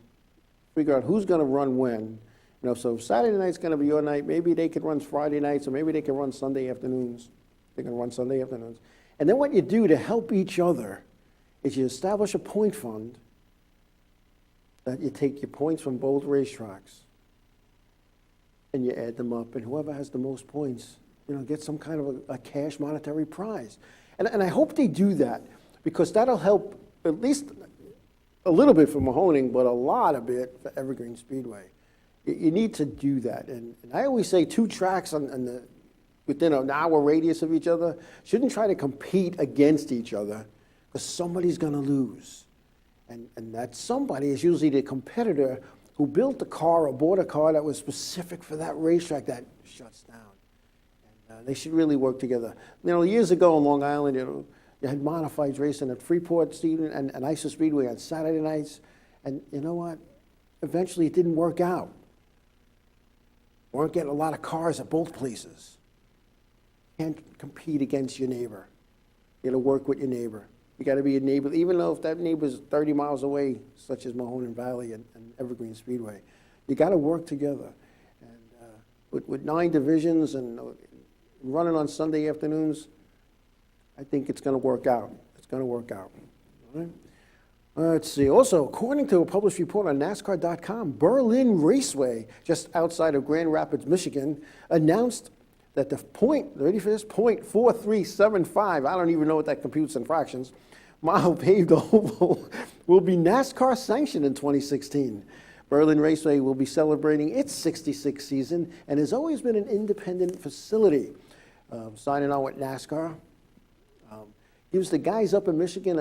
figure out who's going to run when. You know, so Saturday night's going to be your night. Maybe they could run Friday nights, or maybe they can run Sunday afternoons. They can run Sunday afternoons. And then what you do to help each other is you establish a point fund that you take your points from both racetracks and you add them up, and whoever has the most points, you know, get some kind of a cash monetary prize. And I hope they do that, because that'll help at least a little bit for Mahoning, but a lot of it for Evergreen Speedway. You need to do that. And I always say 2 tracks within an hour radius of each other shouldn't try to compete against each other, because somebody's going to lose. And that somebody is usually the competitor who built the car or bought a car that was specific for that racetrack that shuts down. And they should really work together. You know, years ago on Long Island, you had modifieds racing at Freeport, Stephen, and ISO Speedway on Saturday nights. And you know what? Eventually it didn't work out. Weren't getting a lot of cars at both places. Can't compete against your neighbor. You got to work with your neighbor. You got to be a neighbor, even though if that neighbor's 30 miles away, such as Mahoning Valley and Evergreen Speedway. You got to work together. And with 9 divisions and running on Sunday afternoons, I think it's going to work out. It's going to work out. All right? Let's see. Also, according to a published report on NASCAR.com, Berlin Raceway, just outside of Grand Rapids, Michigan, announced that the .4375, I don't even know what that computes in fractions, mile paved oval will be NASCAR sanctioned in 2016. Berlin Raceway will be celebrating its 66th season and has always been an independent facility. Signing on with NASCAR gives the guys up in Michigan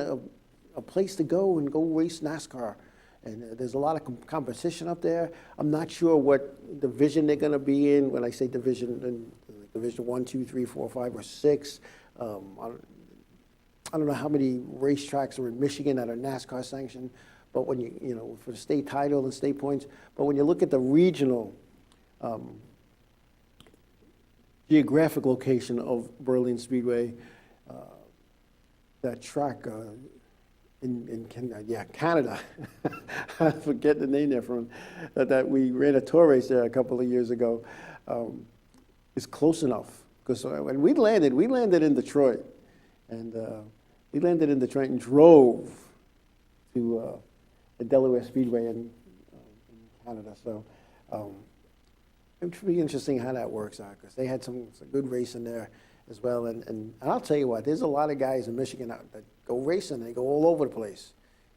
a place to go and go race NASCAR. And there's a lot of competition up there. I'm not sure what division they're going to be in. When I say division, Division 1, 2, 3, 4, 5, or 6. I don't know how many racetracks are in Michigan that are NASCAR sanctioned, but when you know, for the state title and state points, but when you look at the regional geographic location of Berlin Speedway, that track in Canada, I forget the name there from, that we ran a tour race there a couple of years ago, is close enough. Because when we landed in Detroit, and we landed in Detroit and drove to the Delaware Speedway in Canada. So it should be interesting how that works out, because they had some good racing there as well. And I'll tell you what, there's a lot of guys in Michigan that go racing. They go all over the place.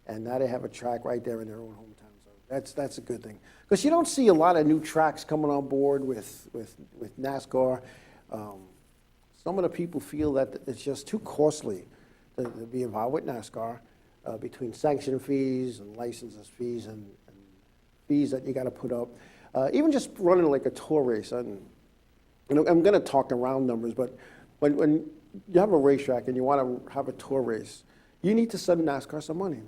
And now they have a track right there in their own hometown. So that's a good thing. Because you don't see a lot of new tracks coming on board with NASCAR. some of the people feel that it's just too costly to be involved with NASCAR, between sanction fees and licenses fees and fees that you got to put up. Even just running like a tour race. And I'm going to talk in round numbers, but when you have a racetrack and you want to have a tour race, you need to send NASCAR some money.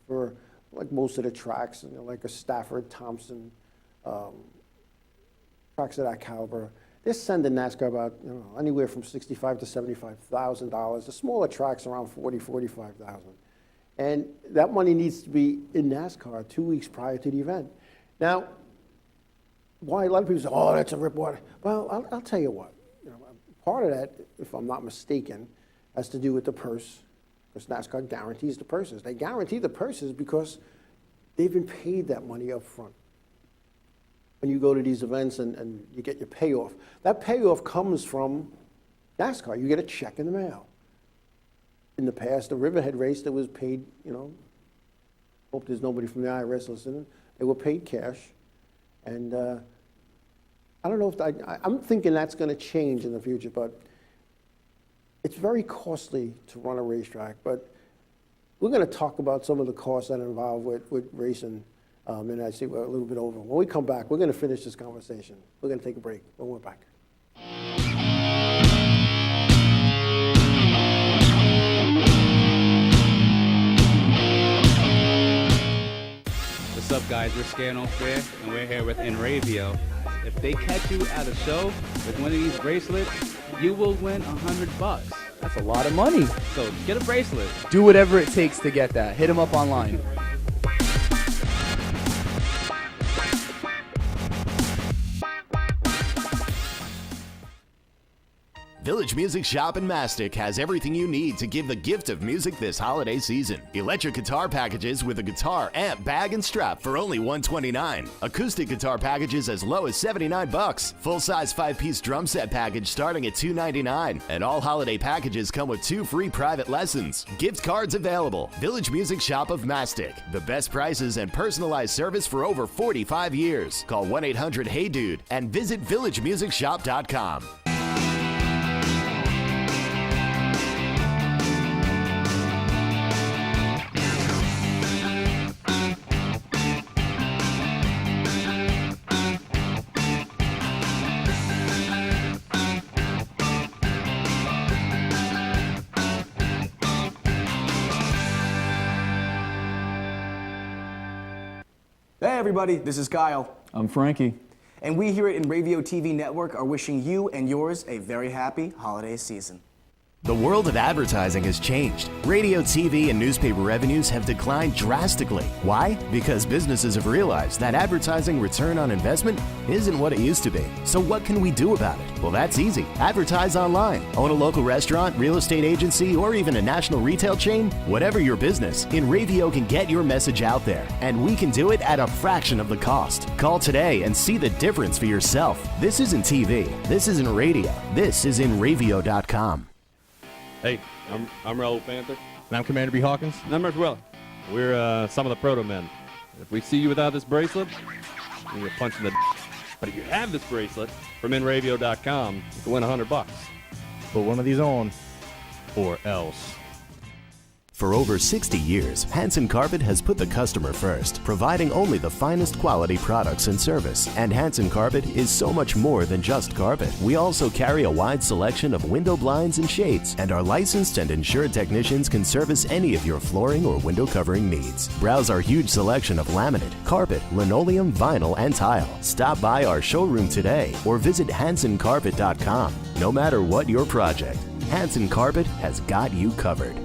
For like most of the tracks, like a Stafford, Thompson, tracks of that caliber, they're sending NASCAR about anywhere from $65,000 to $75,000. The smaller tracks around $40,000, $45,000. And that money needs to be in NASCAR 2 weeks prior to the event. Now, why a lot of people say, oh, that's a rip-off. Well, I'll tell you what. Part of that, if I'm not mistaken, has to do with the purse, because NASCAR guarantees the purses. They guarantee the purses because they've been paid that money up front. When you go to these events and you get your payoff, that payoff comes from NASCAR. You get a check in the mail. In the past, the Riverhead race that was paid, hope there's nobody from the IRS listening, they were paid cash. And I don't know if I'm thinking that's going to change in the future, but it's very costly to run a racetrack. But we're going to talk about some of the costs that are involved with racing, and I see we're a little bit over. When we come back, we're going to finish this conversation. We're going to take a break when we're back. What's up, guys? We're Scared on Fair, and we're here with Inravio. If they catch you at a show with one of these bracelets, you will win $100. That's a lot of money. So get a bracelet. Do whatever it takes to get that. Hit them up online. Village Music Shop in Mastic has everything you need to give the gift of music this holiday season. Electric guitar packages with a guitar, amp, bag, and strap for only $129. Acoustic guitar packages as low as $79. Full-size 5-piece drum set package starting at $299. And all holiday packages come with 2 free private lessons. Gift cards available. Village Music Shop of Mastic. The best prices and personalized service for over 45 years. Call 1-800-HEY-DUDE and visit villagemusicshop.com. Hey everybody, this is Kyle. I'm Frankie. And we here at Inravio TV Network are wishing you and yours a very happy holiday season. The world of advertising has changed. Radio, TV, and newspaper revenues have declined drastically. Why? Because businesses have realized that advertising return on investment isn't what it used to be. So what can we do about it? Well, that's easy. Advertise online. Own a local restaurant, real estate agency, or even a national retail chain? Whatever your business, Inravio can get your message out there. And we can do it at a fraction of the cost. Call today and see the difference for yourself. This isn't TV. This isn't radio. This is Inravio.com. Hey, I'm Raul Panther. And I'm Commander B. Hawkins. And I'm Russ Weller. We're some of the proto men. If we see you without this bracelet, you're punching the But if you have this bracelet from Inravio.com, you can win $100. Put one of these on, or else. For over 60 years, Hanson Carpet has put the customer first, providing only the finest quality products and service. And Hanson Carpet is so much more than just carpet. We also carry a wide selection of window blinds and shades, and our licensed and insured technicians can service any of your flooring or window covering needs. Browse our huge selection of laminate, carpet, linoleum, vinyl, and tile. Stop by our showroom today or visit HansonCarpet.com. No matter what your project, Hanson Carpet has got you covered.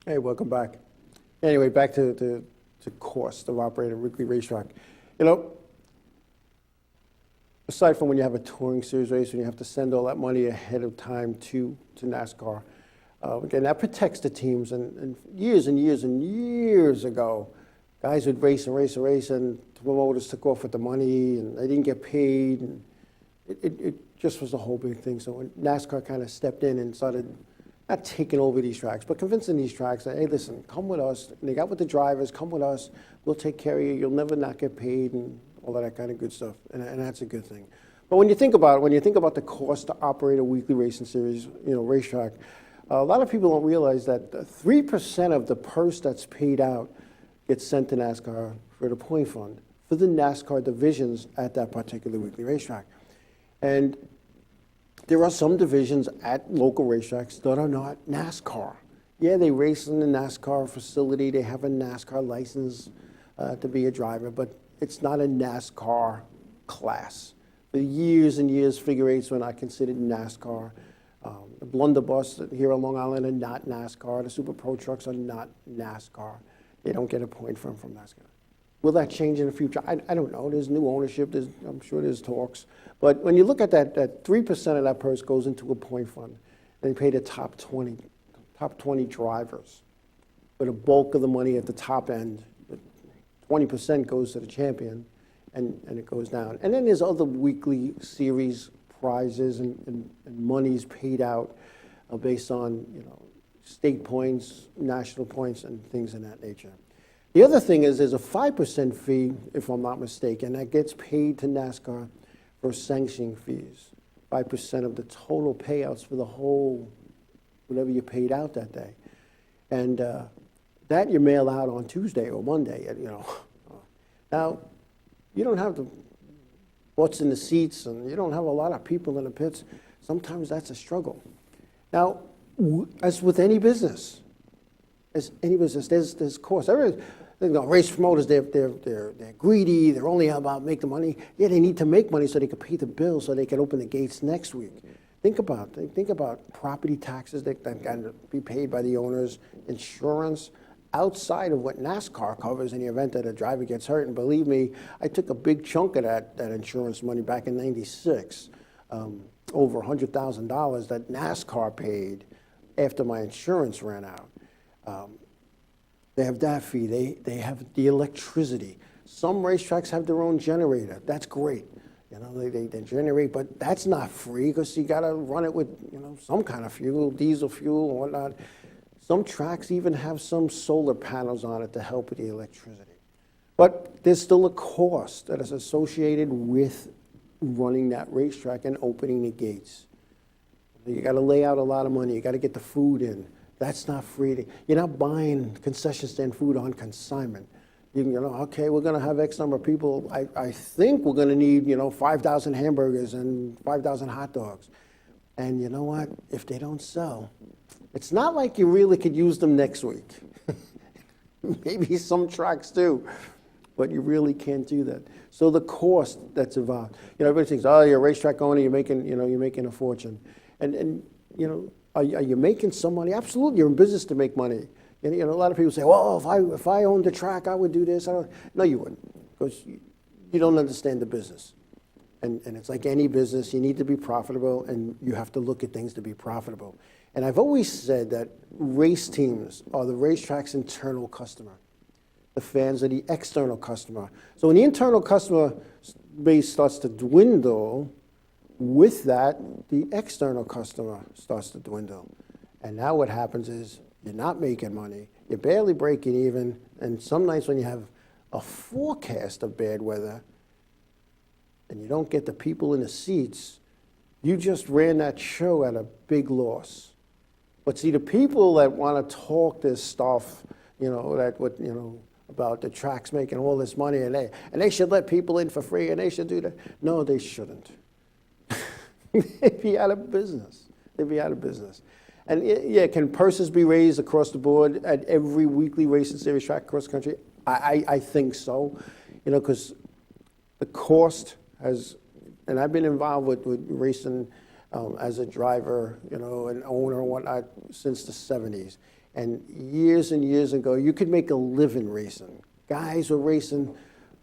Hey, welcome back. Anyway, back to cost of operating a weekly racetrack. Aside from when you have a touring series race and you have to send all that money ahead of time to NASCAR, again, that protects the teams. And years and years and years ago, guys would race and race and race, and the promoters took off with the money, and they didn't get paid. And it just was a whole big thing. So when NASCAR kind of stepped in and started not taking over these tracks, but convincing these tracks that, hey, listen, come with us. And they got with the drivers, come with us. We'll take care of you. You'll never not get paid and all of that kind of good stuff. And that's a good thing. But when you think about it, the cost to operate a weekly racing series, racetrack, a lot of people don't realize that 3% of the purse that's paid out gets sent to NASCAR for the point fund for the NASCAR divisions at that particular weekly racetrack. And there are some divisions at local racetracks that are not NASCAR. Yeah, they race in the NASCAR facility. They have a NASCAR license to be a driver, but it's not a NASCAR class. For years and years, figure eights were not considered NASCAR. The blunderbuss here on Long Island are not NASCAR. The Super Pro trucks are not NASCAR. They don't get a point from NASCAR. Will that change in the future? I don't know. There's new ownership. I'm sure there's talks. But when you look at that 3% of that purse goes into a point fund, and they pay the top 20 drivers. But a bulk of the money at the top end, 20% goes to the champion, and it goes down. And then there's other weekly series prizes and monies paid out based on state points, national points, and things of that nature. The other thing is there's a 5% fee, if I'm not mistaken, that gets paid to NASCAR for sanctioning fees. 5% of the total payouts for the whole, whatever you paid out that day. And that you mail out on Tuesday or Monday, Now, you don't have the butts in the seats, and you don't have a lot of people in the pits. Sometimes that's a struggle. Now, as with any business, there's cost. Race promoters, they're greedy. They're only about make the money. Yeah, they need to make money so they can pay the bills so they can open the gates next week. Think about property taxes that got to be paid by the owners, insurance, outside of what NASCAR covers in the event that a driver gets hurt. And believe me, I took a big chunk of that insurance money back in '96, over $100,000 that NASCAR paid after my insurance ran out. They have that fee. They have the electricity. Some racetracks have their own generator. That's great. They generate, but that's not free because you got to run it with some kind of fuel, diesel fuel and whatnot. Some tracks even have some solar panels on it to help with the electricity. But there's still a cost that is associated with running that racetrack and opening the gates. You got to lay out a lot of money. You got to get the food in. That's not free. You're not buying concession stand food on consignment. Okay, we're going to have X number of people. I think we're going to need 5,000 hamburgers and 5,000 hot dogs. And you know what? If they don't sell, it's not like you really could use them next week. Maybe some tracks do, but you really can't do that. So the cost that's involved. Everybody thinks, oh, you're a racetrack owner, you're making a fortune, and are you making some money? Absolutely, you're in business to make money. A lot of people say, well, if I owned the track, I would do this. No, you wouldn't, because you don't understand the business. And it's like any business, you need to be profitable, and you have to look at things to be profitable. And I've always said that race teams are the racetrack's internal customer. The fans are the external customer. So when the internal customer base starts to dwindle, with that, the external customer starts to dwindle. And now what happens is you're not making money, you're barely breaking even, and some nights when you have a forecast of bad weather and you don't get the people in the seats, you just ran that show at a big loss. But see, the people that want to talk this stuff, about the tracks making all this money and they should let people in for free and they should do that. No, they shouldn't. They'd be out of business. They'd be out of business. And yeah, can purses be raised across the board at every weekly racing series track across the country? I think so, because the cost has, and I've been involved with racing as a driver, an owner and whatnot since the 70s. And years ago, you could make a living racing. Guys were racing,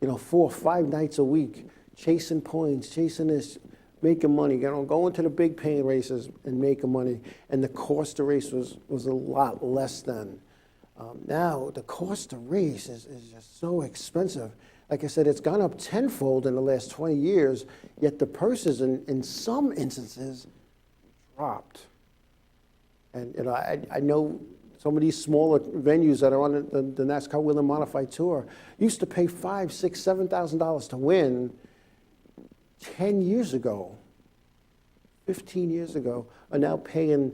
4 or 5 nights a week, chasing points, chasing this, making money, going to the big paying races and making money. And the cost to race was a lot less then. Now, the cost to race is just so expensive. Like I said, it's gone up tenfold in the last 20 years, yet the purses in some instances dropped. And I know some of these smaller venues that are on the NASCAR Wheel and Modified Tour used to pay $5,000, $6,000, $7,000 to win 10 years ago, 15 years ago, are now paying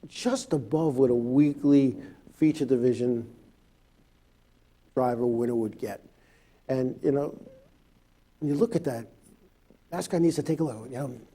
just above what a weekly feature division driver winner would get. And, when you look at that, NASCAR needs to take a look.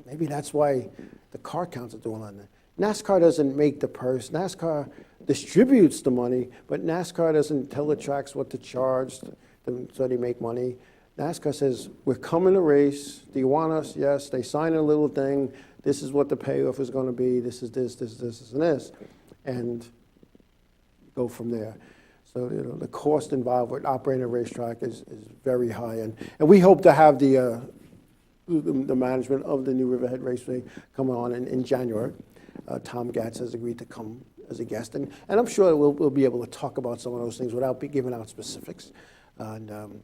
Maybe that's why the car counts are doing on that. NASCAR doesn't make the purse. NASCAR distributes the money, but NASCAR doesn't tell the tracks what to charge so they make money. NASCAR says, we're coming to race. Do you want us? Yes. They sign a little thing. This is what the payoff is going to be. This is this, and this. And go from there. So, the cost involved with operating a racetrack is very high. And we hope to have the management of the new Riverhead Raceway come on in January. Tom Gatz has agreed to come as a guest. And I'm sure we'll be able to talk about some of those things without giving out specifics. And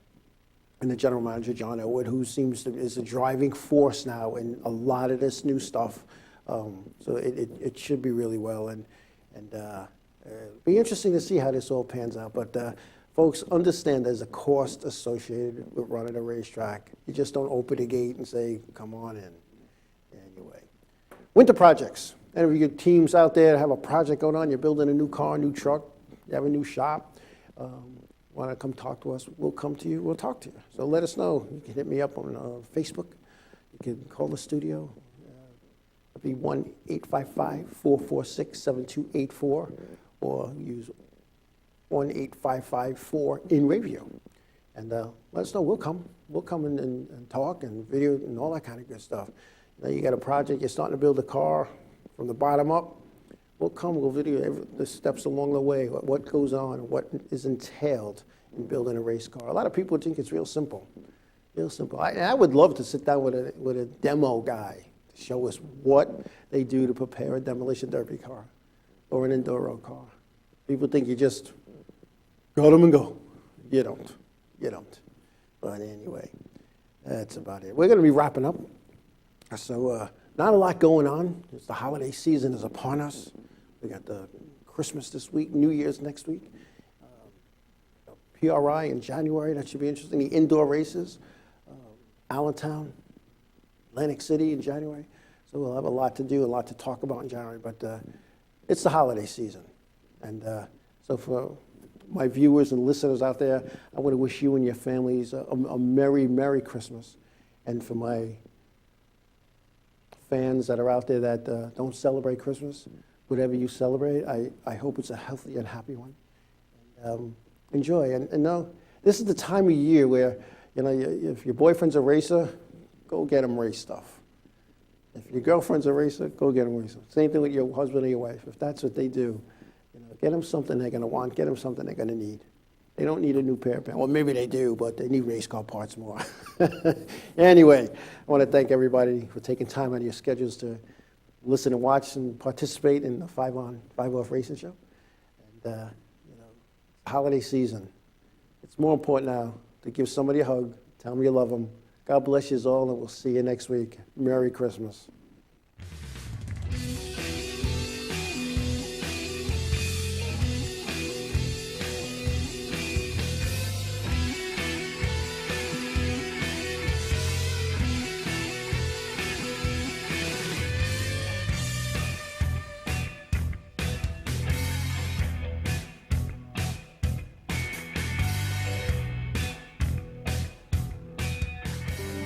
the general manager, John Elwood, who is a driving force now in a lot of this new stuff. So it should be really well. And be interesting to see how this all pans out. But folks, understand there's a cost associated with running a racetrack. You just don't open the gate and say, come on in. Anyway. Winter projects. Any of your teams out there have a project going on, you're building a new car, new truck, you have a new shop, want to come talk to us, we'll come to you, we'll talk to you. So let us know. You can hit me up on Facebook. You can call the studio. It'll be 1-855-446-7284 or use 1-855-4-INRAVIO. And let us know. We'll come. We'll come and talk and video and all that kind of good stuff. You got a project, you're starting to build a car from the bottom up. We'll come, we'll video the steps along the way, what goes on, what is entailed in building a race car. A lot of people think it's real simple, real simple. I would love to sit down with a demo guy to show us what they do to prepare a demolition derby car or an enduro car. People think you just got them and go. You don't. But anyway, that's about it. We're going to be wrapping up. So not a lot going on. It's the holiday season is upon us. We got the Christmas this week, New Year's next week. PRI in January, that should be interesting. The indoor races, Allentown, Atlantic City in January. So we'll have a lot to do, a lot to talk about in January. But it's the holiday season. And so for my viewers and listeners out there, I want to wish you and your families a Merry, Merry Christmas. And for my fans that are out there that don't celebrate Christmas, whatever you celebrate, I hope it's a healthy and happy one. And, enjoy. And know, this is the time of year where, if your boyfriend's a racer, go get him race stuff. If your girlfriend's a racer, go get him race stuff. Same thing with your husband or your wife. If that's what they do, get them something they're going to want, get them something they're going to need. They don't need a new pair of pants. Well, maybe they do, but they need race car parts more. Anyway, I want to thank everybody for taking time out of your schedules to listen and watch and participate in the 5-on, 5-off racing show. And, holiday season. It's more important now to give somebody a hug, tell them you love them. God bless you all, and we'll see you next week. Merry Christmas.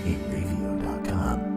Inravio.com.